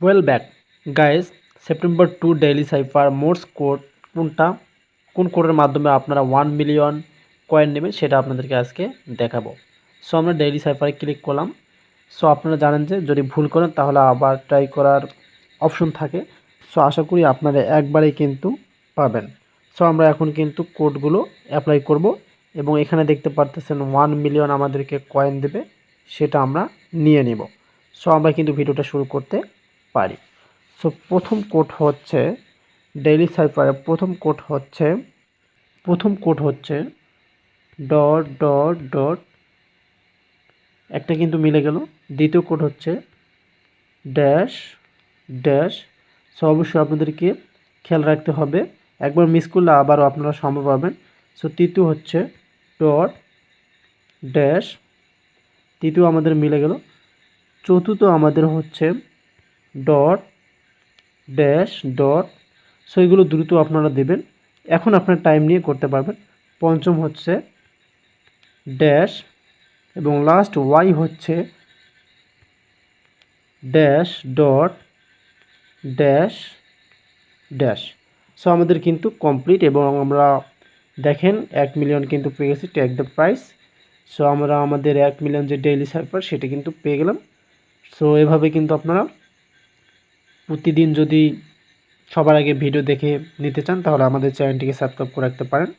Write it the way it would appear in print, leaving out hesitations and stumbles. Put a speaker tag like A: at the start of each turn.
A: Well back guys, September 2 daily cipher Morse code কোন কোডের মাধ্যমে আপনারা 1 মিলিয়ন কয়েন নেবেন সেটা আপনাদেরকে আজকে দেখাবো। সো আমরা ডেইলি সাইফারে ক্লিক করলাম। সো আপনারা জানেন যে যদি ভুল করেন তাহলে আবার ট্রাই করার অপশন থাকে। সো আশা করি আপনারা একবারেই কিন্তু পাবেন। সো আমরা এখন কিন্তু কোডগুলো অ্যাপ্লাই করব এবং এখানে দেখতে পারতেছেন 1 মিলিয়ন আমাদেরকে কয়েন দেবে, সেটা আমরা নিয়ে নিব। সো আমরা কিন্তু ভিডিওটা শুরু করতে পারি। সো প্রথম কোড হচ্ছে ডেইলি সাইফারের প্রথম কোড হচ্ছে ডট ডট ডট, একটা কিন্তু মিলে গেল। দ্বিতীয় কোড হচ্ছে ড্যাশ ড্যাশ। সো অবশ্যই আপনাদেরকে খেয়াল রাখতে হবে, একবার মিস করলে আবারও আপনারা সম্ভব পাবেন। সো তৃতীয় হচ্ছে ডট ড্যাশ, তৃতীয় আমাদের মিলে গেল। চতুর্থ আমাদের হচ্ছে ডট ড্যাশ ডট। সো এগুলো দ্রুত আপনারা দেবেন, এখন আপনার টাইম নিয়ে করতে পারবেন। পঞ্চম হচ্ছে ড্যাশ এবং লাস্ট ওয়াই হচ্ছে dash dot dash dash. So আমাদের কিন্তু কমপ্লিট এবং আমরা দেখেন 1 মিলিয়ন কিন্তু পেয়ে গেছি, টেক দ্য প্রাইস। সো আমরা আমাদের 1 মিলিয়ন যে ডেইলি সাইফার সেটা কিন্তু পেয়ে গেলাম। সো এভাবে কিন্তু আপনারা প্রতিদিন যদি সবার আগে ভিডিও দেখে নিতে চান তাহলে আমাদের চ্যানেলটিকে সাবস্ক্রাইব করে রাখতে পারেন।